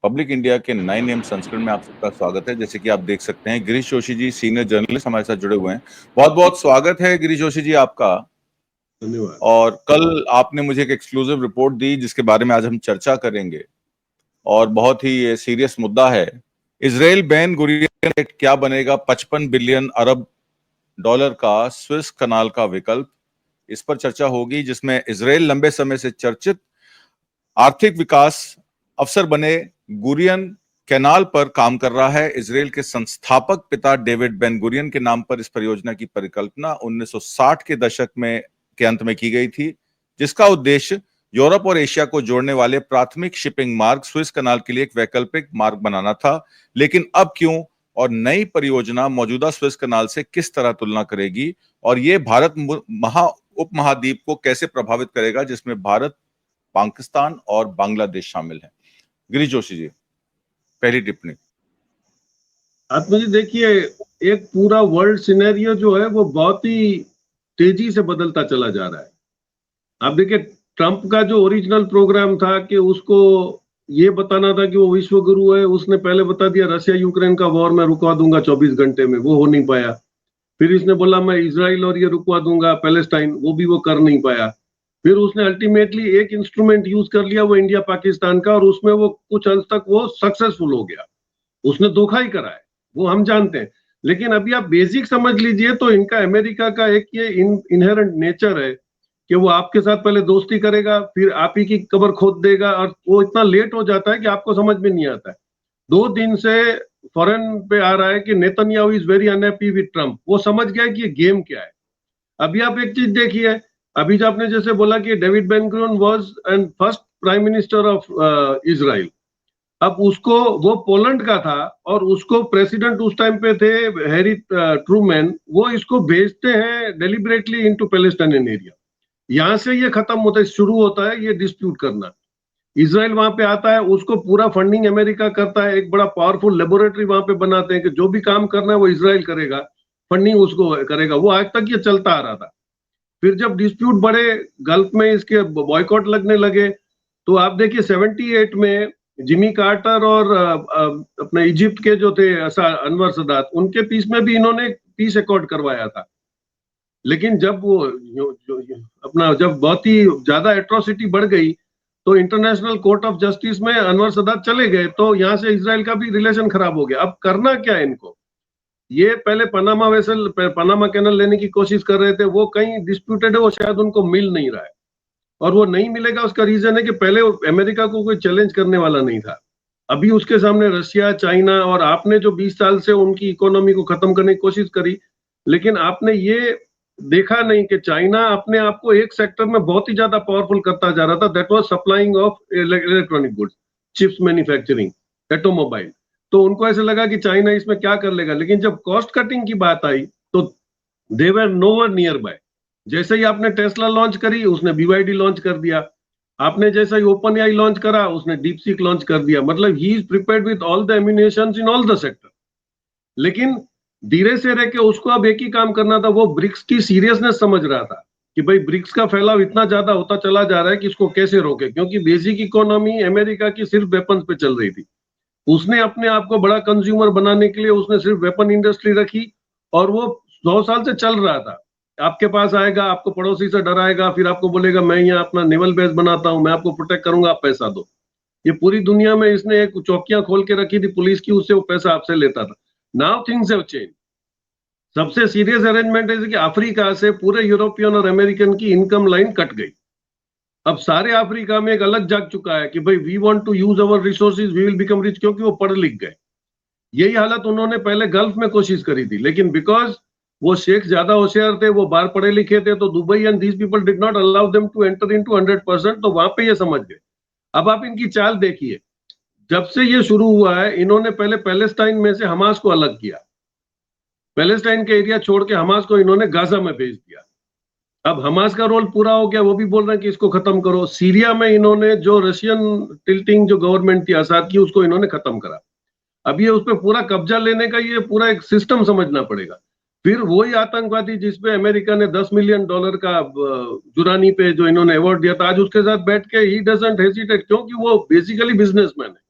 Public India के 9 AM संस्करण में आप सबका स्वागत है। जैसे कि आप देख सकते हैं, गिरीश जोशी जी सीनियर जर्नलिस्ट हमारे साथ जुड़े हुए हैं। बहुत बहुत स्वागत है गिरीश जोशी जी आपका। धन्यवाद। और कल आपने मुझे एक एक्सक्लूसिव रिपोर्ट दी जिसके बारे में आज हम चर्चा करेंगे और बहुत ही ये सीरियस मुद्दा है। इजराइल बेन गुरियन रेट क्या बनेगा 55 बिलियन अरब डॉलर का स्विस कनाल का विकल्प, इस पर चर्चा होगी, जिसमें इजराइल लंबे समय से चर्चित आर्थिक विकास अफसर बने गुरियन कैनाल पर काम कर रहा है। इजराइल के संस्थापक पिता डेविड बेन गुरियन के नाम पर इस परियोजना की परिकल्पना 1960 के दशक में के अंत में की गई थी, जिसका उद्देश्य यूरोप और एशिया को जोड़ने वाले प्राथमिक शिपिंग मार्ग स्विस कनाल के लिए एक वैकल्पिक मार्ग बनाना था। लेकिन अब क्यों और नई परियोजना मौजूदा स्विस कनाल से किस तरह तुलना करेगी और ये भारत उपमहाद्वीप को कैसे प्रभावित करेगा, जिसमें भारत, पाकिस्तान और बांग्लादेश शामिल हैं। गिरीश जोशी जी, पहली टिप्पणी। आत्मा जी देखिए, एक पूरा वर्ल्ड सिनेरियो जो है वो बहुत ही तेजी से बदलता चला जा रहा है। आप देखिए, ट्रंप का जो ओरिजिनल प्रोग्राम था कि उसको ये बताना था कि वो विश्व गुरु है, उसने पहले बता दिया रशिया यूक्रेन का वॉर मैं रुकवा दूंगा 24 घंटे में, वो हो नहीं पाया। फिर इसने बोला मैं इजराइल और ये रुकवा दूंगा पैलेस्टाइन, वो भी वो कर नहीं पाया। फिर उसने अल्टीमेटली एक इंस्ट्रूमेंट यूज कर लिया, वो इंडिया पाकिस्तान का, और उसमें वो कुछ हद तक वो सक्सेसफुल हो गया। उसने धोखा ही करा है, वो हम जानते हैं। लेकिन अभी आप बेसिक समझ लीजिए तो इनका अमेरिका का एक ये इनहेरेंट नेचर है कि वो आपके साथ पहले दोस्ती करेगा, फिर आप ही की कब्र खोद देगा, और वो इतना लेट हो जाता है कि आपको समझ में नहीं आता है। 2 दिन से फॉरेन पे आ रहा है कि Netanyahu is very unhappy with Trump. वो समझ गया कि ये गेम क्या है। अभी आप एक चीज देखिए, अभी जो आपने जैसे बोला कि David Ben Gurion was and first prime minister of Israel. अब उसको, वो पोलैंड का था और उसको प्रेसिडेंट उस टाइम पे थे हैरी ट्रूमैन, वो इसको भेजते हैं डेलिबरेटली इनटू पैलेस्टाइनियन एरिया। यहां से ये खत्म होता है, शुरू होता है ये डिस्प्यूट करना। इजराइल वहां पे आता है, उसको पूरा फंडिंग अमेरिका करता है, एक बड़ा पावरफुल लेबोरेटरी वहां पे बनाते हैं कि जो भी काम करना है वो इजराइल करेगा, फंडिंग उसको करेगा। वो आज तक ये चलता आ रहा था। फिर जब डिस्प्यूट बढ़े, गल्फ में इसके बॉयकॉट लगने लगे, तो आप देखिए 78 में जिमी कार्टर और अपने इजिप्ट के जो थे अनवर सदात, उनके पीस में भी इन्होंने पीस अकॉर्ड करवाया था। लेकिन जब वो अपना जब बहुत ही ज्यादा एट्रोसिटी बढ़ गई तो इंटरनेशनल कोर्ट ऑफ जस्टिस में अनवर सदात चले गए, तो यहाँ से इजराइल का भी रिलेशन खराब हो गया। अब करना क्या है इनको? ये पहले पनामा कैनल लेने की कोशिश कर रहे थे, वो कहीं डिस्प्यूटेड है, वो शायद उनको मिल नहीं रहा है। और वो नहीं मिलेगा, उसका रीजन है कि पहले अमेरिका को कोई चैलेंज करने वाला नहीं था। अभी उसके सामने रशिया, चाइना, और आपने जो 20 साल से उनकी इकोनॉमी को खत्म करने की कोशिश करी, लेकिन आपने ये देखा नहीं कि चाइना अपने आप को एक सेक्टर में बहुत ही ज्यादा पावरफुल करता जा रहा था, that was supplying of electronic goods, chips manufacturing, automobile. तो उनको ऐसे लगा कि चाइना इसमें क्या कर लेगा, लेकिन जब कॉस्ट कटिंग की बात आई तो दे वर नोवर नियर बाय। जैसे ही आपने टेस्ला लॉन्च करी, उसने BYD लॉन्च कर दिया। आपने जैसा ही ओपन एआई लॉन्च करा, उसने डीप सीक लॉन्च कर दिया। मतलब he is prepared with all the ammunitions in all the sector. लेकिन धीरे से रह के उसको अब एक ही काम करना था, वो ब्रिक्स की सीरियसनेस समझ रहा था कि भाई ब्रिक्स का फैलाव इतना ज्यादा होता चला जा रहा है कि इसको कैसे रोके, क्योंकि बेसिक इकोनॉमी अमेरिका की सिर्फ वेपन्स पे चल रही थी। उसने अपने आप को बड़ा कंज्यूमर बनाने के लिए उसने सिर्फ वेपन इंडस्ट्री रखी, और वो 100 साल से चल रहा था। आपके पास आएगा, आपको पड़ोसी से डराएगा, फिर आपको बोलेगा मैं यहाँ अपना नेवल बेस बनाता हूँ, मैं आपको प्रोटेक्ट करूंगा, आप पैसा दो। ये पूरी दुनिया में इसने एक चौकियां खोल के रखी थी पुलिस की, उससे वो पैसा आपसे लेता था। Now things have change. सबसे सीरियस अरेंजमेंट है कि अफ्रीका से पूरे यूरोपियन और अमेरिकन की इनकम लाइन कट गई। अब सारे अफ्रीका में एक अलग जाग चुका है कि भाई we want to use our resources, we will become rich, क्योंकि वो पढ़ लिख गए। यही हालत उन्होंने पहले गल्फ में कोशिश करी थी, लेकिन बिकॉज वो शेख ज्यादा होशियार थे, वो बाहर पढ़े लिखे थे, तो Dubai and these people did not allow them to enter into 100%, तो वहां पे ये समझ गए। अब आप इनकी चाल देखिए, जब से ये शुरू हुआ है, इन्होंने पहले पैलेस्टाइन में से हमास को अलग किया, पैलेस्टाइन के एरिया छोड़ के हमास को इन्होंने गाजा में भेज दिया। अब हमास का रोल पूरा हो गया, वो भी बोल रहे हैं कि इसको खत्म करो। सीरिया में इन्होंने जो रशियन टिल्टिंग जो गवर्नमेंट थी असाद की, उसको इन्होंने खत्म करा। अब ये उस पर पूरा कब्जा लेने का ये पूरा एक सिस्टम समझना पड़ेगा। फिर वही आतंकवादी जिसपे अमेरिका ने $10 मिलियन का जुरानी पे जो इन्होंने अवार्ड दिया था, आज उसके साथ बैठ के ही डजंट हेजिटेट, क्योंकि वो बेसिकली बिजनेसमैन है।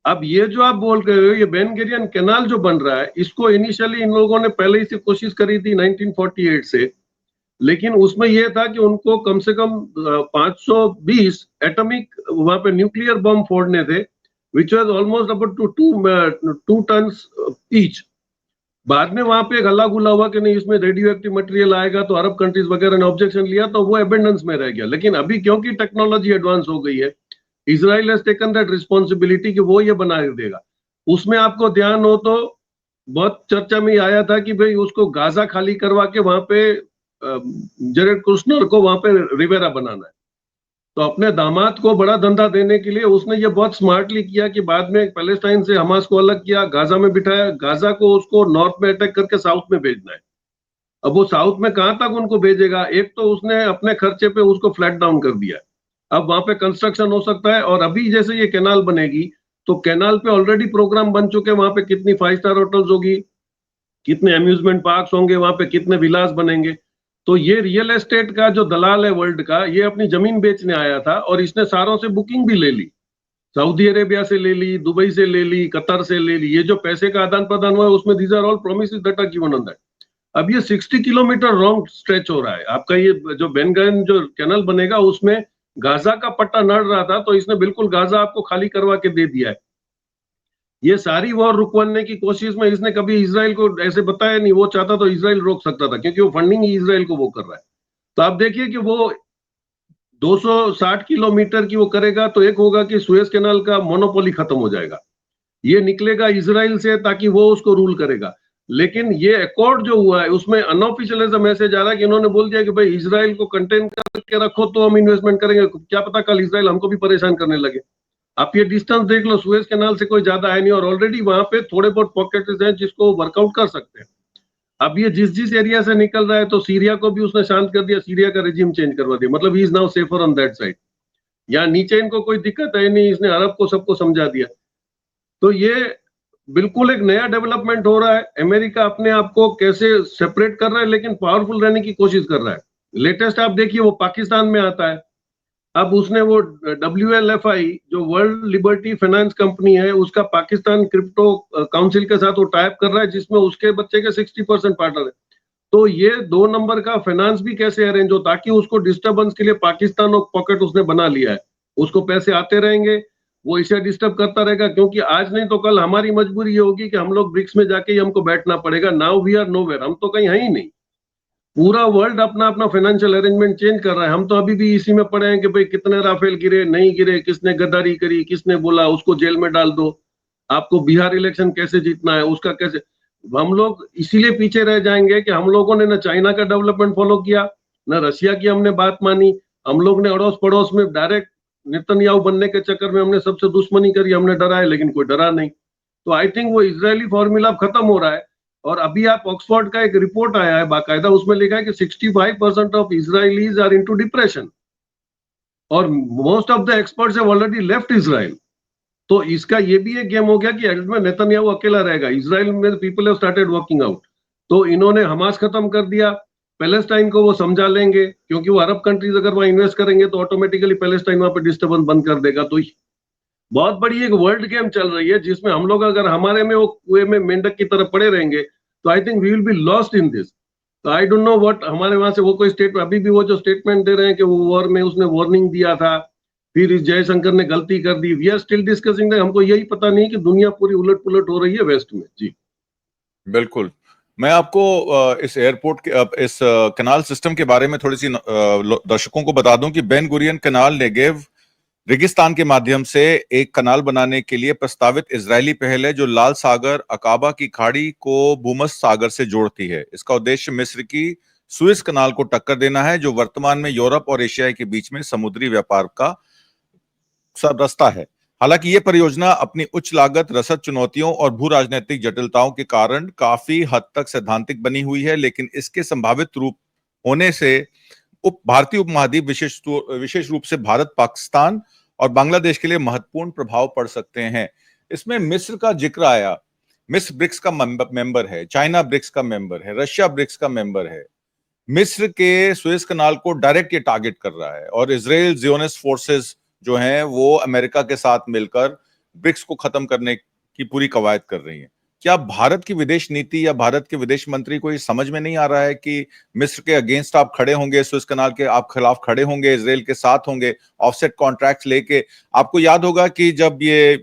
अब ये जो आप बोल रहे हो, ये बेन गुरियन कैनाल जो बन रहा है, इसको इनिशियली इन लोगों ने पहले ही से कोशिश करी थी 1948 से, लेकिन उसमें यह था कि उनको कम से कम 520 एटॉमिक वहां पे न्यूक्लियर बम फोड़ने थे, which was almost about two tons each. बाद में वहां पे एक हल्ला गुल्ला हुआ कि नहीं इसमें रेडियो एक्टिव मटेरियल आएगा, तो अरब कंट्रीज वगैरह ने ऑब्जेक्शन लिया, तो वो एबेंडेंस में रह गया। लेकिन अभी क्योंकि टेक्नोलॉजी एडवांस हो गई है, Israel has taken that responsibility कि वो ये बना देगा। उसमें आपको ध्यान हो तो बहुत चर्चा में आया था कि भाई उसको गाजा खाली करवा के वहां पे जेरेड कुशनर को वहां पे रिवेरा बनाना है। तो अपने दामाद को बड़ा धंधा देने के लिए उसने ये बहुत स्मार्टली किया कि बाद में पैलेस्टाइन से हमास को अलग किया, गाजा में बिठाया, गाजा को उसको नॉर्थ में अटैक करके साउथ में भेजना है। अब वो साउथ में कहां तक उनको भेजेगा? एक तो उसने अपने खर्चे पे उसको फ्लैट डाउन कर दिया है, अब वहां पे कंस्ट्रक्शन हो सकता है। और अभी जैसे ये कैनाल बनेगी, तो कैनाल पे ऑलरेडी प्रोग्राम बन चुके हैं, वहां पे कितनी 5 स्टार होटल्स होगी, कितने अम्यूजमेंट पार्क्स होंगे, वहां पे कितने विलास बनेंगे। तो ये रियल एस्टेट का जो दलाल है वर्ल्ड का, ये अपनी जमीन बेचने आया था और इसने सारों से बुकिंग भी ले ली, सऊदी अरेबिया से ले ली, दुबई से ले ली, कतर से ले ली। ये जो पैसे का आदान प्रदान हुआ है उसमें these are all promises that are given on that. अब ये 60 किलोमीटर लॉन्ग स्ट्रेच हो रहा है आपका, ये जो बेन गुरियन जो कैनल बनेगा उसमें गाजा का पट्टा नड़ रहा था, तो इसने बिल्कुल गाजा आपको खाली करवा के दे दिया है। ये सारी वॉर रुकवाने की कोशिश में इसने कभी इसराइल को ऐसे बताया नहीं, वो चाहता तो इसराइल रोक सकता था, क्योंकि वो फंडिंग ही इसराइल को वो कर रहा है। तो आप देखिए कि वो 260 किलोमीटर की वो करेगा, तो एक होगा कि सुएज कैनाल का मोनोपोली खत्म हो जाएगा, ये निकलेगा इसराइल से ताकि वो उसको रूल करेगा। लेकिन ये अकॉर्ड जो हुआ है उसमें अनऑफिशियल ऐसा मैसेज आ रहा है कि इन्होंने बोल दिया कि भाई इसराइल को कंटेन करके रखो तो हम इन्वेस्टमेंट करेंगे, क्या पता कल इसराइल हमको भी परेशान करने लगे। आप ये डिस्टेंस देख लो, सुएज कैनाल से कोई ज्यादा है नहीं, और ऑलरेडी वहां पे थोड़े बहुत पॉकेट्स हैं जिसको वर्कआउट कर सकते हैं। अब ये जिस जिस एरिया से निकल रहा है, तो सीरिया को भी उसने शांत कर दिया, सीरिया का रेजिम चेंज करवा दिया, मतलब he is now safer on that side. यहाँ नीचे इनको कोई दिक्कत है नहीं, इसने अरब को सबको समझा दिया। तो ये बिल्कुल एक नया डेवलपमेंट हो रहा है। अमेरिका अपने आप को कैसे सेपरेट कर रहा है, लेकिन पावरफुल रहने की कोशिश कर रहा है। लेटेस्ट आप देखिए वो पाकिस्तान में आता है। अब उसने वो WLFI जो वर्ल्ड लिबर्टी फाइनेंस कंपनी है, उसका पाकिस्तान क्रिप्टो काउंसिल के साथ वो टाइप कर रहा है, जिसमें उसके बच्चे के 60% पार्टनर है। तो ये 2 नंबर का फाइनेंस भी कैसे अरेंज हो, ताकि उसको डिस्टर्बेंस के लिए पाकिस्तान और पॉकेट उसने बना लिया है, उसको पैसे आते रहेंगे, वो इसे डिस्टर्ब करता रहेगा, क्योंकि आज नहीं तो कल हमारी मजबूरी ये होगी कि हम लोग ब्रिक्स में जाके ही हमको बैठना पड़ेगा। नाउ वी आर नोवेयर, हम तो कहीं है ही नहीं। पूरा वर्ल्ड अपना अपना फाइनेंशियल अरेंजमेंट चेंज कर रहा है, हम तो अभी भी इसी में पड़े हैं कि भाई कितने राफेल गिरे, नहीं गिरे, किसने गद्दारी करी, किसने बोला उसको जेल में डाल दो, आपको बिहार इलेक्शन कैसे जीतना है उसका कैसे। हम लोग इसीलिए पीछे रह जाएंगे कि हम लोगों ने न चाइना का डेवलपमेंट फॉलो किया, न रशिया की हमने बात मानी। हम लोग ने अड़ोस पड़ोस में डायरेक्ट नेतन्याहू बनने के चक्कर में हमने सबसे दुश्मनी करी, हमने डरा है, लेकिन कोई डरा नहीं। तो आई थिंक वो इजरायली फॉर्मूला खत्म हो रहा है। और अभी आप ऑक्सफोर्ड का एक रिपोर्ट आया है बाकायदा, उसमें लिखा है कि 65% of Israelis are into depression, और most of the experts have already left Israel. तो इसका ये भी एक गेम हो गया कि एंड में नेतन्याहू अकेला रहेगा, इजराइल में people have started walking out. तो इन्होंने हमास खत्म कर दिया, पैलेस्टाइन को वो समझा लेंगे, क्योंकि वो अरब कंट्रीज अगर वहां इन्वेस्ट करेंगे तो ऑटोमेटिकली पैलेस्टाइन वहां पे डिस्टर्बेंस बंद कर देगा। तो बहुत बड़ी एक वर्ल्ड गेम चल रही है, जिसमें हम लोग अगर हमारे में वो कुएं में मेंढक की तरह पड़े रहेंगे, तो I think we will be lost in this. तो आई डोंट नो व्हाट हमारे वहां से वो कोई स्टेट, अभी भी वो जो स्टेटमेंट दे रहे हैं कि वो वॉर में उसने वार्निंग दिया था, फिर इस जयशंकर ने गलती कर दी, वी आर स्टिल डिस्कसिंग। हमको यही पता नहीं कि दुनिया पूरी उलट पुलट हो रही है वेस्ट में। जी बिल्कुल। मैं आपको इस एयरपोर्ट के इस कैनाल सिस्टम के बारे में थोड़ी सी दर्शकों को बता दूं कि बेन गुरियन कैनाल नेगेव रेगिस्तान के माध्यम से एक कनाल बनाने के लिए प्रस्तावित इजरायली पहल है, जो लाल सागर अकाबा की खाड़ी को भूमध्य सागर से जोड़ती है। इसका उद्देश्य मिस्र की सुएज कनाल को टक्कर देना है, जो वर्तमान में यूरोप और एशिया के बीच में समुद्री व्यापार का सब रास्ता है। हालांकि ये परियोजना अपनी उच्च लागत, रसद चुनौतियों और भू राजनीतिक जटिलताओं के कारण काफी हद तक सैद्धांतिक बनी हुई है, लेकिन इसके संभावित रूप होने से भारतीय उपमहाद्वीप विशेष रूप से भारत, पाकिस्तान और बांग्लादेश के लिए महत्वपूर्ण प्रभाव पड़ सकते हैं। इसमें मिस्र का जिक्र आया। मिस्र ब्रिक्स का मेंबर है, चाइना ब्रिक्स का मेंबर है, रशिया ब्रिक्स का मेंबर है। मिस्र के सुएज कनाल को डायरेक्ट ये टारगेट कर रहा है, और इजराइल जियोनिस्ट फोर्सेस जो हैं वो अमेरिका के साथ मिलकर ब्रिक्स को खत्म करने की पूरी कवायद कर रही हैं। क्या भारत की विदेश नीति या भारत के विदेश मंत्री को ये समझ में नहीं आ रहा है कि मिस्र के अगेंस्ट आप खड़े होंगे, सुएज कनाल के आप खिलाफ खड़े होंगे, इजराइल के साथ होंगे, ऑफसेट कॉन्ट्रैक्ट्स लेके? आपको याद होगा कि जब ये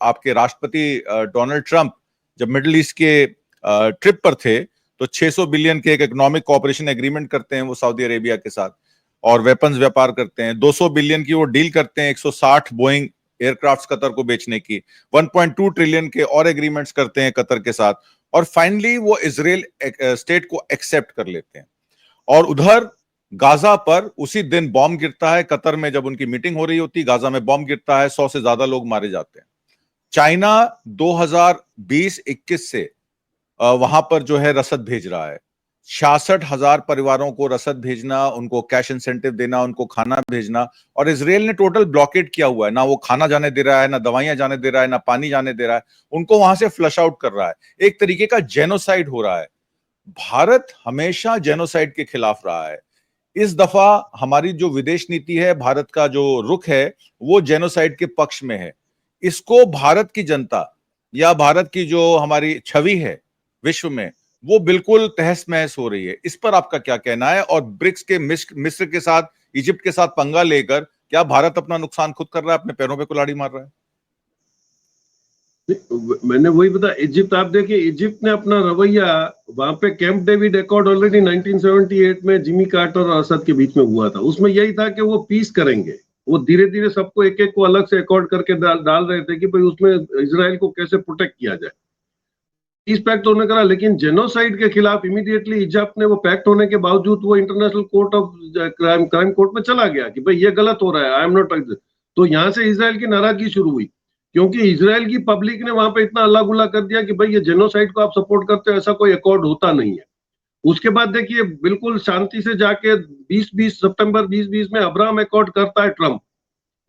आपके राष्ट्रपति डोनाल्ड ट्रंप जब मिडिल ईस्ट के ट्रिप पर थे तो 600 बिलियन के एक इकोनॉमिक कोऑपरेशन एग्रीमेंट करते हैं वो सऊदी अरेबिया के साथ, और वेपन्स व्यापार करते हैं। 200 बिलियन की वो डील करते हैं 160 बोइंग एयरक्राफ्ट्स कतर को बेचने की। 1.2 ट्रिलियन के और एग्रीमेंट्स करते हैं कतर के साथ, और फाइनली वो इजराइल स्टेट को एक्सेप्ट कर लेते हैं। और उधर गाजा पर उसी दिन बॉम्ब गिरता है, कतर में जब उनकी मीटिंग हो रही होती, गाजा में बॉम्ब गिरता है, 100 से ज्यादा लोग मारे जाते हैं। चाइना 2020-21 से वहां पर जो है रसद भेज रहा है, 66,000 परिवारों को रसद भेजना, उनको कैश इंसेंटिव देना, उनको खाना भेजना, और इजराइल ने टोटल ब्लॉकेट किया हुआ है। ना वो खाना जाने दे रहा है, ना दवाइयां जाने दे रहा है, ना पानी जाने दे रहा है, उनको वहां से फ्लश आउट कर रहा है। एक तरीके का जेनोसाइड हो रहा है। भारत हमेशा जेनोसाइड के खिलाफ रहा है। इस दफा हमारी जो विदेश नीति है, भारत का जो रुख है, वो जेनोसाइड के पक्ष में है। इसको भारत की जनता या भारत की जो हमारी छवि है विश्व में, वो बिल्कुल तहस महस हो रही है। इस पर आपका क्या कहना है? और ब्रिक्स के मिस्र के साथ, इजिप्ट के साथ पंगा लेकर क्या भारत अपना नुकसान खुद कर रहा है, अपने पैरों पे कुल्हाड़ी मार रहा है? मैंने वही बताया, इजिप्ट आप देखिए, इजिप्ट ने अपना रवैया वहां पे कैंप डेविड एकॉर्ड ऑलरेडी 1978 में जिमी कार्टर और असद के बीच में हुआ था। उसमें यही था कि वो पीस करेंगे। वो धीरे धीरे सबको एक एक को अलग से एकॉर्ड करके डाल रहे थे कि भाई उसमें इजराइल को कैसे प्रोटेक्ट किया जाए। पीस पैक्ट होने करा, लेकिन जेनोसाइड के खिलाफ इमीडिएटली इजिप्ट ने वो पैक्ट होने के बावजूद वो international court of crime court में चला गया कि भाई ये गलत हो रहा है, आई एम नॉट। तो यहाँ से इजराइल की नाराजगी शुरू हुई, क्योंकि इजराइल की पब्लिक ने वहां पे इतना अल्लाह गुल्ला कर दिया कि भाई ये जेनोसाइड को आप सपोर्ट करते हो, ऐसा कोई अकॉर्ड होता नहीं है। उसके बाद देखिए बिल्कुल शांति से जाके 2020 सितंबर 2020 में अब्राहम अकॉर्ड करता है ट्रंप।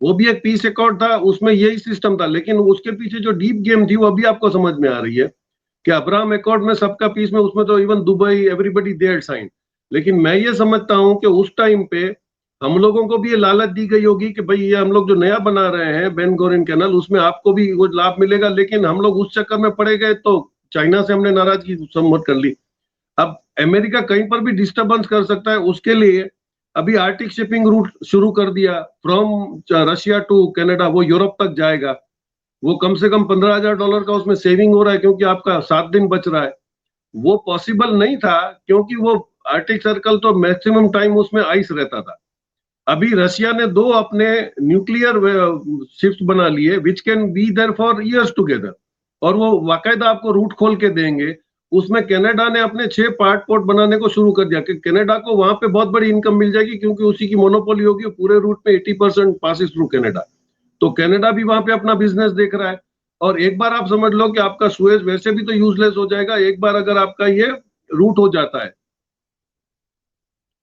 वो भी एक पीस अकॉर्ड था, उसमें यही सिस्टम था, लेकिन उसके पीछे जो डीप गेम थी वो अभी आपको समझ में आ रही है कि अब्राहम अकॉर्ड में सबका पीस में, उसमें तो even Dubai everybody they had sign. लेकिन मैं ये समझता हूं कि उस टाइम पे हम लोगों को भी ये लालच दी गई होगी कि भाई ये हम लोग जो नया बना रहे हैं बेन गोरियन कैनाल, उसमें आपको भी वो लाभ मिलेगा, लेकिन हम लोग उस चक्कर में पड़े गए तो चाइना से हमने नाराजगी सम्मत कर ली। अब अमेरिका कहीं पर भी डिस्टर्बेंस कर सकता है, उसके लिए अभी आर्टिक शिपिंग रूट शुरू कर दिया फ्रॉम रशिया टू कनाडा, वो यूरोप तक जाएगा। वो कम से कम $15,000 का उसमें सेविंग हो रहा है, क्योंकि आपका 7 दिन बच रहा है। वो पॉसिबल नहीं था क्योंकि वो आर्टिक सर्कल तो मैक्सिमम टाइम उसमें आइस रहता था। अभी रशिया ने 2 अपने न्यूक्लियर शिप्स बना लिए which can be there for years together, और वो बाकायदा आपको रूट खोल के देंगे। उसमें कनाडा ने अपने 6 पार्ट पोर्ट बनाने को शुरू कर दिया कि कनाडा को वहां पे बहुत बड़ी इनकम मिल जाएगी, क्योंकि उसी की मोनोपोली होगी, पूरे रूट में 80% पासिस थ्रू कनाडा। तो कनाडा भी वहां पे अपना बिजनेस देख रहा है। और एक बार आप समझ लो कि आपका सुएज वैसे भी तो यूजलेस हो जाएगा एक बार अगर आपका ये रूट हो जाता है।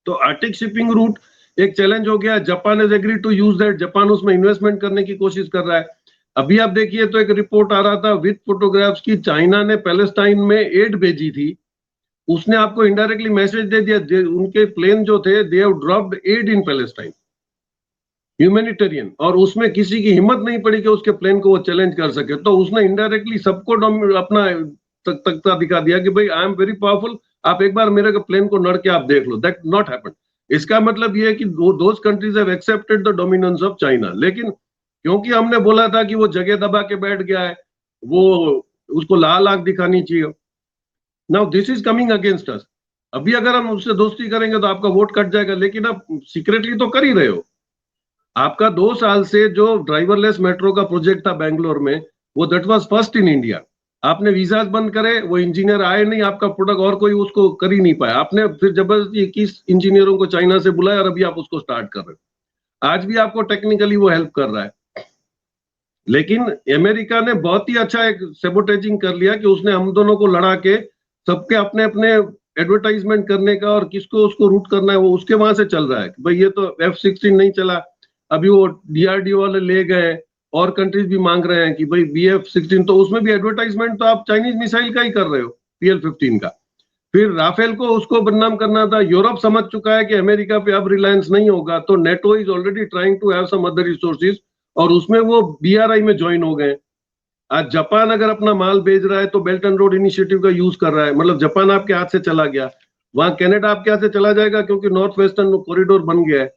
तो आर्टिक शिपिंग रूट एक चैलेंज हो गया। Japan is agree to use that, Japan उसमें इन्वेस्टमेंट करने की कोशिश कर रहा है। अभी आप देखिए तो एक रिपोर्ट आ रहा था विद फोटोग्राफ्स की, चाइना ने पैलेस्टाइन में एड भेजी थी। उसने आपको इनडायरेक्टली मैसेज दे दिया, उनके प्लेन जो थे they have dropped aid in Palestine, humanitarian, और उसमें किसी की हिम्मत नहीं पड़ी कि उसके प्लेन को वो चैलेंज कर सके। तो उसने इनडायरेक्टली सबको अपना तख्ता दिखा दिया कि भाई आई एम वेरी पावरफुल, आप एक बार मेरे प्लेन को नड़ के आप देख लो। That not happened. इसका मतलब ये है कि those countries have accepted the dominance of China, लेकिन क्योंकि हमने बोला था कि वो जगह दबा के बैठ गया है, वो उसको लाल आंख दिखानी चाहिए। Now this is coming against us. अभी अगर हम उससे दोस्ती करेंगे तो आपका वोट कट जाएगा, लेकिन आप सीक्रेटली तो कर ही रहे हो। आपका 2 साल से जो ड्राइवरलेस मेट्रो का प्रोजेक्ट था बैंगलोर में, वो that was first in India. आपने वीजाज बंद करे, वो इंजीनियर आए नहीं, आपका प्रोडक्ट और कोई उसको कर ही नहीं पाया। आपने फिर जबरदस्ती 21 इंजीनियरों को चाइना से बुलाया और अभी आप उसको स्टार्ट कर रहे हो। आज भी आपको टेक्निकली वो हेल्प कर रहा है, लेकिन अमेरिका ने बहुत ही अच्छा एक सेबोटेजिंग कर लिया कि उसने हम दोनों को लड़ा के सबके अपने अपने एडवर्टाइजमेंट करने का और किसको उसको रूट करना है वो उसके वहां से चल रहा है कि भाई ये तो F-16 नहीं चला, अभी वो DRDO वाले ले गए, और कंट्रीज भी मांग रहे हैं कि भाई BF-16, तो उसमें भी एडवर्टाइजमेंट तो आप चाइनीज मिसाइल का ही कर रहे हो, PL-15 का। फिर राफेल को उसको बदनाम करना था। यूरोप समझ चुका है कि अमेरिका पे अब रिलायंस नहीं होगा, तो NATO is already trying to have some other resources, और उसमें वो BRI में ज्वाइन हो गए। आज जापान अगर अपना माल भेज रहा है तो बेल्ट एंड रोड इनिशिएटिव का यूज कर रहा है, मतलब जापान आपके हाथ से चला गया, वहां कनाडा आपके हाथ से चला जाएगा क्योंकि नॉर्थ वेस्टर्न कॉरिडोर बन गया है,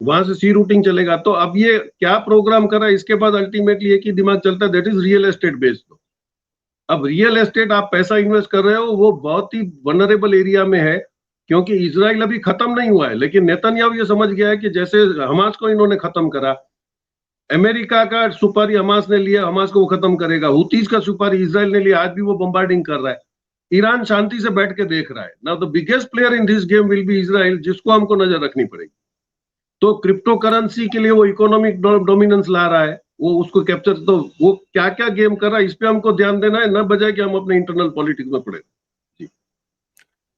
वहां से सी रूटिंग चलेगा। तो अब ये क्या प्रोग्राम कर रहा है, इसके बाद अल्टीमेटली एक ही दिमाग चलता है, that is real estate based. अब रियल एस्टेट आप पैसा इन्वेस्ट कर रहे हो, वो बहुत ही वनरेबल एरिया में है, क्योंकि इजराइल अभी खत्म नहीं हुआ है, लेकिन नेतन्याहू ये समझ गया है कि जैसे हमास को इन्होंने खत्म करा, अमेरिका का सुपारी हमास ने लिया, हमास को वो खत्म करेगा, हुतीज का सुपारी इजराइल ने लिया, आज भी वो बम्बार्डिंग कर रहा है। ईरान शांति से बैठ के देख रहा है। Now the biggest player in this game will be Israel, जिसको हमको नजर रखनी पड़ेगी। तो क्रिप्टो करेंसी के लिए वो इकोनॉमिक डोमिनेंस ला रहा है, वो उसको कैप्चर, तो वो क्या क्या गेम कर रहा है इस पे हमको ध्यान देना है, न बजाय कि हम अपने इंटरनल पॉलिटिक्स में पड़े।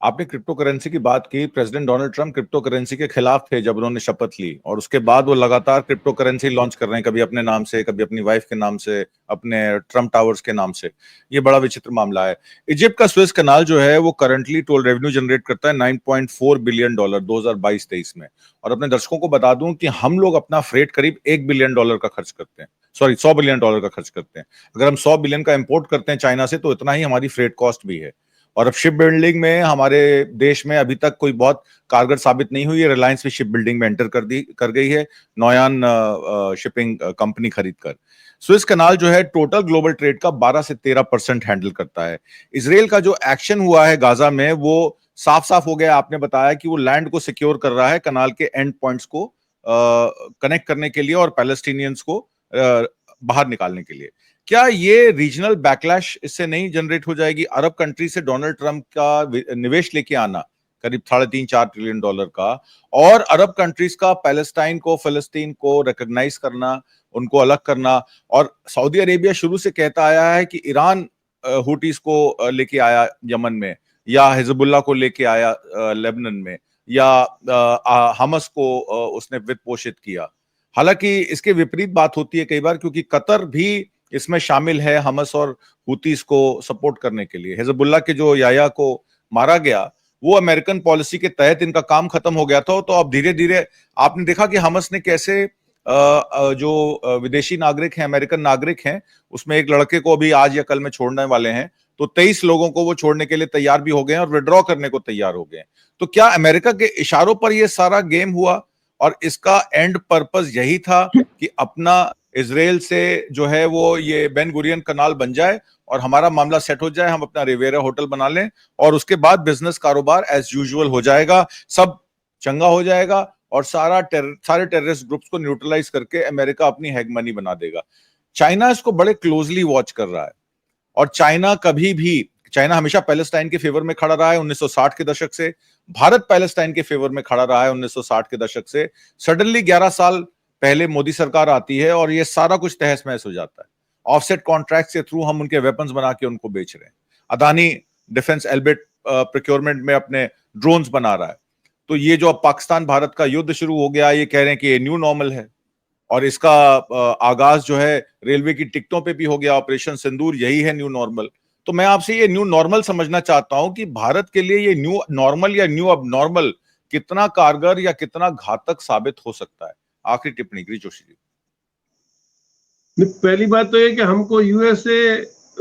आपने क्रिप्टो करेंसी की बात की। President Donald Trump crypto currency के खिलाफ थे जब उन्होंने शपथ ली, और उसके बाद वो लगातार क्रिप्टो करेंसी लॉन्च कर रहे हैं, कभी अपने नाम से, कभी अपनी वाइफ के नाम से, अपने ट्रंप टावर्स के नाम से। ये बड़ा विचित्र मामला है। इजिप्ट का स्वेज कनाल जो है वो करंटली टोल रेवेन्यू जनरेट करता है $9.4 बिलियन 2022-23 में। और अपने दर्शकों को बता दूं कि हम लोग अपना फ्रेट करीब $1 बिलियन का खर्च करते हैं, सॉरी $100 बिलियन का खर्च करते हैं। अगर हम 100 बिलियन का इंपोर्ट करते हैं चाइना से, तो इतना ही हमारी फ्रेट कॉस्ट भी है। और अब शिप बिल्डिंग में हमारे देश में अभी तक कोई बहुत कारगर साबित नहीं हुई है। रिलायंस भी शिप बिल्डिंग में एंटर कर गई है, नौयान शिपिंग कंपनी खरीद कर। स्विस कनाल जो है टोटल ग्लोबल ट्रेड का 12 से 13% हैंडल करता है। इसराइल का जो एक्शन हुआ है गाजा में, वो साफ साफ हो गया। आपने बताया कि वो लैंड को सिक्योर कर रहा है, कनाल के एंड पॉइंट्स को कनेक्ट करने के लिए और पैलेस्टीनियंस को बाहर निकालने के लिए। क्या ये रीजनल बैकलैश इससे नहीं जनरेट हो जाएगी? अरब कंट्री से डोनाल्ड ट्रंप का निवेश लेके आना करीब $3.5-4 ट्रिलियन का, और अरब कंट्रीज का पैलेस्टाइन को, फिलिस्तीन को रिकॉग्नाइज करना, उनको अलग करना। और सऊदी अरेबिया शुरू से कहता आया है कि ईरान हुटीज को लेके आया यमन में, या हिजबुल्लाह को लेके आया लेबनान में, या हमस को उसने वित्त पोषित किया। हालांकि इसके विपरीत बात होती है कई बार, क्योंकि कतर भी इसमें शामिल है हमस और हुतीस को सपोर्ट करने के लिए। हिजबुल्लाह के जो याया को मारा गया, वो अमेरिकन पॉलिसी के तहत इनका काम खत्म हो गया था। तो अब धीरे धीरे आपने देखा कि हमस ने कैसे जो विदेशी नागरिक हैं, अमेरिकन नागरिक हैं, उसमें एक लड़के को अभी आज या कल में छोड़ने वाले हैं, तो 23 लोगों को वो छोड़ने के लिए तैयार भी हो गए हैं और विड्रॉ करने को तैयार हो गए हैं। तो क्या अमेरिका के इशारों पर यह सारा गेम हुआ, और इसका एंड पर्पस यही था कि अपना इजराइल से जो है वो ये बेन गुरियन कनाल बन जाए और हमारा मामला सेट हो जाए, हम अपना रिवेरा होटल बना लें, और उसके बाद बिजनेस कारोबार एज यूजुअल हो जाएगा, सब चंगा हो जाएगा, और सारे टेररिस्ट ग्रुप्स को न्यूट्रलाइज करके अमेरिका अपनी हेगमनी बना देगा? चाइना इसको बड़े क्लोजली वॉच कर रहा है, और चाइना हमेशा पैलेस्टाइन के फेवर में खड़ा रहा है 1960 के दशक से। भारत पैलेस्टाइन के फेवर में खड़ा रहा है 1960 के दशक से। सडनली 11 साल पहले मोदी सरकार आती है और ये सारा कुछ तहस महस हो जाता है। ऑफसेट कॉन्ट्रैक्ट के थ्रू हम उनके वेपन्स बना के उनको बेच रहे हैं। अदानी डिफेंस एल्बिट प्रोक्योरमेंट में अपने ड्रोन्स बना रहा है। तो ये जो अब पाकिस्तान भारत का युद्ध शुरू हो गया, ये कह रहे हैं कि ये न्यू नॉर्मल है, और इसका आगाज जो है रेलवे की टिकटों पे भी हो गया, ऑपरेशन सिंदूर, यही है न्यू नॉर्मल। तो मैं आपसे ये न्यू नॉर्मल समझना चाहता हूं कि भारत के लिए ये न्यू नॉर्मल या न्यू अब नॉर्मल कितना कारगर या कितना घातक साबित हो सकता है? आखिरी टिप्पणी गिरीश जोशी जी। पहली बात तो ये कि हमको यूएसए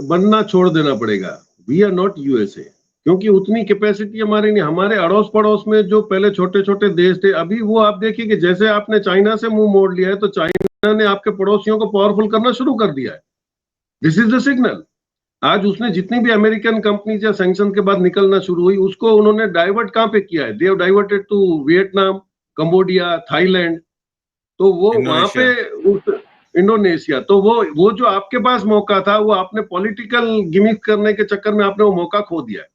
बनना छोड़ देना पड़ेगा। वी आर नॉट यूएसए, क्योंकि उतनी कैपेसिटी हमारी नहीं। हमारे अड़ोस पड़ोस में जो पहले छोटे छोटे देश थे, अभी वो आप देखिए कि जैसे आपने चाइना से मुंह मोड़ लिया है, तो चाइना ने आपके पड़ोसियों को पावरफुल करना शुरू कर दिया है। This is the signal. आज उसने जितनी भी अमेरिकन कंपनीज या सैंक्शन के बाद निकलना शुरू हुई, उसको उन्होंने डाइवर्ट कहां पे किया है? They have diverted to Vietnam, Cambodia, Thailand. तो वो वहां पे इंडोनेशिया। तो वो जो आपके पास मौका था, वो आपने पॉलिटिकल गिमिक करने के चक्कर में आपने वो मौका खो दिया है।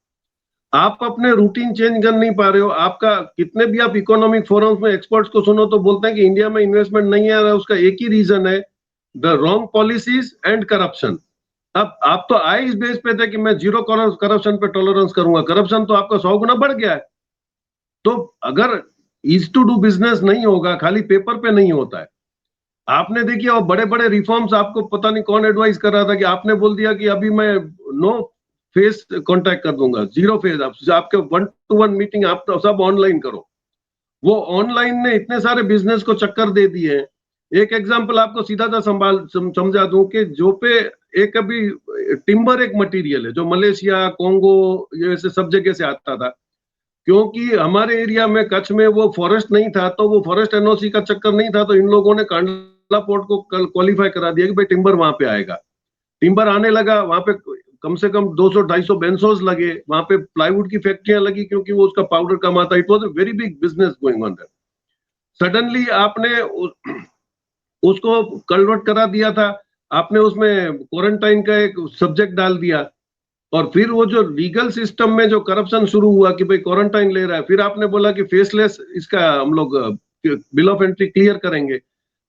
आप अपने रूटीन चेंज कर नहीं पा रहे हो। आपका कितने भी आप इकोनॉमिक फोरम्स में एक्सपर्ट्स को सुनो तो बोलते हैं कि इंडिया में इन्वेस्टमेंट नहीं आ रहा है। उसका एक ही रीजन है, the wrong policies and corruption. अब आप तो आए इस बेस पे थे कि मैं जीरो करप्शन पे टॉलरेंस करूंगा। करप्शन तो आपका 100 गुना बढ़ गया है। तो अगर ईज टू डू बिजनेस नहीं होगा, खाली पेपर पे नहीं होता है। आपने देखिए, और बड़े बड़े रिफॉर्म्स आपको पता नहीं कौन एडवाइस कर रहा था कि आपने बोल दिया कि अभी मैं नो फेस कांटेक्ट कर दूंगा, जीरो फेस। आपके 1-to-1 मीटिंग आप तो सब ऑनलाइन करो। वो ऑनलाइन ने इतने सारे बिजनेस को चक्कर दे दिए हैं। एक एग्जांपल आपको सीधा सा समझा दूं कि जो पे एक अभी टिम्बर एक मटेरियल है जो मलेशिया, कोंगो, ये ऐसे सब जगह से आता था। क्योंकि हमारे एरिया में कच्छ में वो फॉरेस्ट नहीं था, तो वो फॉरेस्ट एनओसी का चक्कर नहीं था, तो इन लोगों ने कांडला पोर्ट को क्वालिफाई करा दिया कि भाई टिम्बर वहां पे आएगा। टिम्बर आने लगा, वहां पे कम से कम 200-250 बेंसोस लगे, वहां पे प्लाईवुड की फैक्ट्रियां लगी क्योंकि वो उसका पाउडर कम आता। It was a very big business going on their. Suddenly आपने उसको कन्वर्ट करा दिया था, आपने उसमें क्वारंटाइन का एक सब्जेक्ट डाल दिया, और फिर वो जो लीगल सिस्टम में जो करप्शन शुरू हुआ कि भाई क्वारंटाइन ले रहा है, फिर आपने बोला कि फेसलेस इसका हम लोग बिल ऑफ एंट्री क्लियर करेंगे।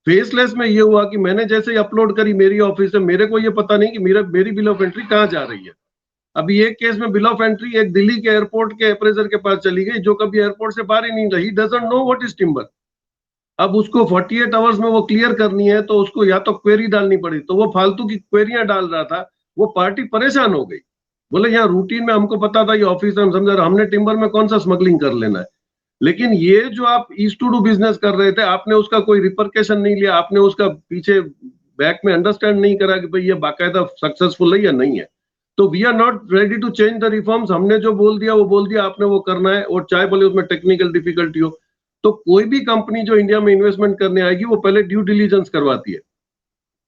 फेसलेस में ये हुआ कि मैंने जैसे ही अपलोड करी मेरी ऑफिस से, मेरे को ये पता नहीं कि मेरी बिल ऑफ एंट्री कहाँ जा रही है। अभी एक केस में बिल ऑफ एंट्री एक दिल्ली के एयरपोर्ट के अप्रेजर के पास चली गई, जो कभी एयरपोर्ट से बाहर ही नहीं रही, doesn't know what is timber. अब उसको 48 आवर्स में वो क्लियर करनी है, तो उसको या तो क्वेरी डालनी पड़ी, तो वो फालतू की क्वेरियां डाल रहा था। वो पार्टी परेशान हो गई, बोले यहाँ रूटीन में हमको पता था ये ऑफिस में हम समझा रहे, हमने टिम्बर में कौन सा स्मगलिंग कर लेना है। लेकिन ये जो आप ईस्ट टू डू बिजनेस कर रहे थे, आपने उसका कोई रिपरकेशन नहीं लिया, आपने उसका पीछे बैक में अंडरस्टैंड नहीं करा कि भाई ये बाकायदा सक्सेसफुल है या नहीं है। तो we are not ready to change the reforms. हमने जो बोल दिया वो बोल दिया, आपने वो करना है, और चाहे बोले उसमें टेक्निकल डिफिकल्टी हो। तो कोई भी कंपनी जो इंडिया में इन्वेस्टमेंट करने आएगी वो पहले ड्यू डिलीजेंस करवाती है।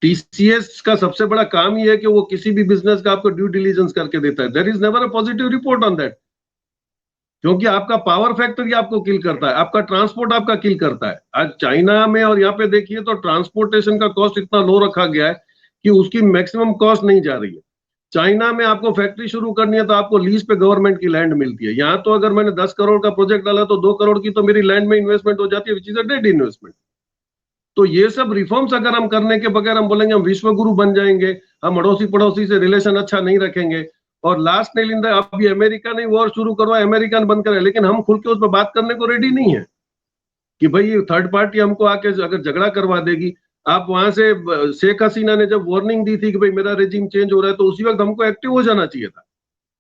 टीसीएस का सबसे बड़ा काम ही है कि वो किसी भी बिजनेस का आपको ड्यू डिलीजेंस करके देता है। There is never a positive report on that, क्योंकि आपका पावर फैक्ट्री आपको किल करता है, आपका ट्रांसपोर्ट आपका किल करता है। आज चाइना में और यहाँ पे देखिए तो ट्रांसपोर्टेशन का कॉस्ट इतना लो रखा गया है कि उसकी मैक्सिमम कॉस्ट नहीं जा रही है। चाइना में आपको फैक्ट्री शुरू करनी है तो आपको लीज पे गवर्नमेंट की लैंड मिलती है। यहाँ तो अगर मैंने 10 करोड़ का प्रोजेक्ट डाला तो 2 करोड़ की तो मेरी लैंड में इन्वेस्टमेंट हो जाती है, which is a dead investment. तो ये सब रिफॉर्म्स अगर हम करने के बगैर हम बोलेंगे हम विश्व गुरु बन जाएंगे, हम अड़ोसी पड़ोसी से रिलेशन अच्छा नहीं रखेंगे, और लास्ट नेल इन द अभी अमेरिका ने वॉर शुरू करवा, अमेरिकन बंद करे, लेकिन हम खुल के उस पर बात करने को रेडी नहीं है कि भाई थर्ड पार्टी हमको आके अगर झगड़ा करवा देगी। आप वहां से शेख हसीना ने जब वार्निंग दी थी कि भाई मेरा रेजिम चेंज हो रहा है, तो उसी वक्त हमको एक्टिव हो जाना चाहिए था।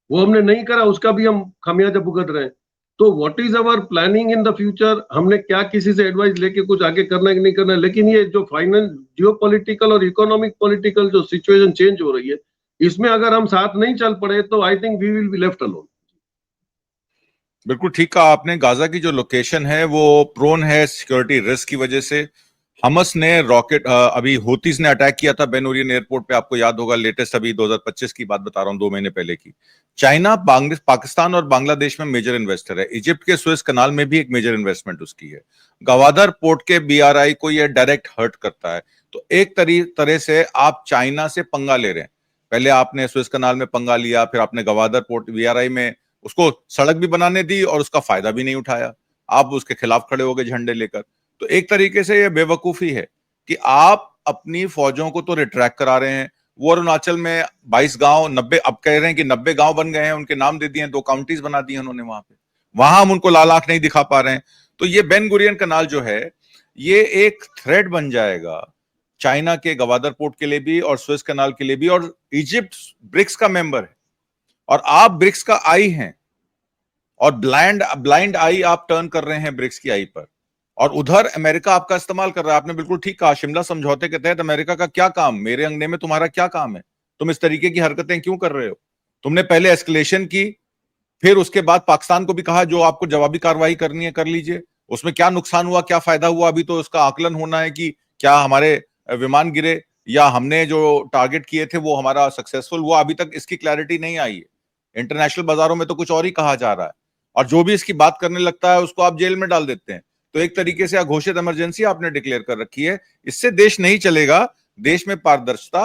वो हमने नहीं करा, उसका भी हम खामियाजा भुगत रहे हैं। तो what is our planning in the future, हमने क्या किसी से एडवाइस लेके कुछ आगे करना है कि नहीं करना है। लेकिन ये जो फाइनेंस जियोपॉलिटिकल और इकोनॉमिक पॉलिटिकल जो सिचुएशन चेंज हो रही है, इसमें अगर हम साथ नहीं चल पड़े तो I think we will be left alone. बिल्कुल ठीक कहा आपने। गाजा की जो लोकेशन है वो प्रोन है सिक्योरिटी रिस्क की वजह से। हमस ने रॉकेट अभी हूतीस ने अटैक किया था बेन गुरियन एयरपोर्ट पे, आपको याद होगा, लेटेस्ट अभी 2025 की बात बता रहा हूं, 2 महीने पहले की। चाइना पाकिस्तान और बांग्लादेश में मेजर इन्वेस्टर है। इजिप्ट के सुएज कनाल में भी एक मेजर इन्वेस्टमेंट उसकी है। गवादर पोर्ट के बीआरआई को यह डायरेक्ट हर्ट करता है। तो एक तरह से आप चाइना से पंगा ले रहे हैं। पहले आपने सुएज कनाल में पंगा लिया, फिर आपने गवादर पोर्ट बीआरआई में उसको सड़क भी बनाने दी और उसका फायदा भी नहीं उठाया, आप उसके खिलाफ खड़े हो गए झंडे लेकर। तो एक तरीके से यह बेवकूफी है कि आप अपनी फौजों को तो रिट्रैक्ट करा रहे हैं। वो अरुणाचल में 22 गांव 90, अब कह रहे हैं कि 90 गांव बन गए हैं, उनके नाम दे दिए हैं, 2 काउंटीज बना दी हैं उन्होंने वहां पे। वहां हम उनको लाल आंख नहीं दिखा पा रहे हैं। तो ये बेन गुरियन कनाल जो है ये एक थ्रेट बन जाएगा चाइना के गवादर पोर्ट के लिए भी और सुएज कनाल के लिए भी। और इजिप्ट ब्रिक्स का मेंबर है और आप ब्रिक्स का आई हैं, और ब्लाइंड आई आप टर्न कर रहे हैं ब्रिक्स की आई पर, और उधर अमेरिका आपका इस्तेमाल कर रहा है। आपने बिल्कुल ठीक कहा, शिमला समझौते के तहत अमेरिका का क्या काम, मेरे अंगने में तुम्हारा क्या काम है, तुम इस तरीके की हरकतें क्यों कर रहे हो। तुमने पहले एस्केलेशन की, फिर उसके बाद पाकिस्तान को भी कहा जो आपको जवाबी कार्रवाई करनी है कर लीजिए। उसमें क्या नुकसान हुआ, क्या फायदा हुआ, अभी तो उसका आकलन होना है कि क्या हमारे विमान गिरे या हमने जो टारगेट किए थे वो हमारा सक्सेसफुल हुआ। अभी तक इसकी क्लैरिटी नहीं आई है। इंटरनेशनल बाजारों में तो कुछ और ही कहा जा रहा है, और जो भी इसकी बात करने लगता है उसको आप जेल में डाल देते हैं। तो एक तरीके से अघोषित इमरजेंसी आपने डिक्लेयर कर रखी है। इससे देश नहीं चलेगा। देश में पारदर्शिता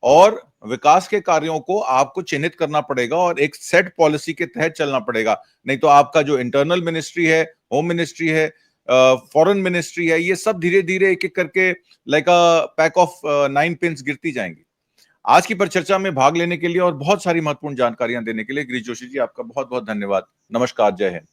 और विकास के कार्यों को आपको चिन्हित करना पड़ेगा और एक सेट पॉलिसी के तहत चलना पड़ेगा। नहीं तो आपका जो इंटरनल मिनिस्ट्री है, होम मिनिस्ट्री है, फॉरेन मिनिस्ट्री है, ये सब धीरे धीरे एक एक करके like a pack of 9 pins गिरती जाएंगी। आज की परिचर्चा में भाग लेने के लिए और बहुत सारी महत्वपूर्ण जानकारियां देने के लिए गिरीश जोशी जी आपका बहुत बहुत धन्यवाद। नमस्कार, जय हिंद।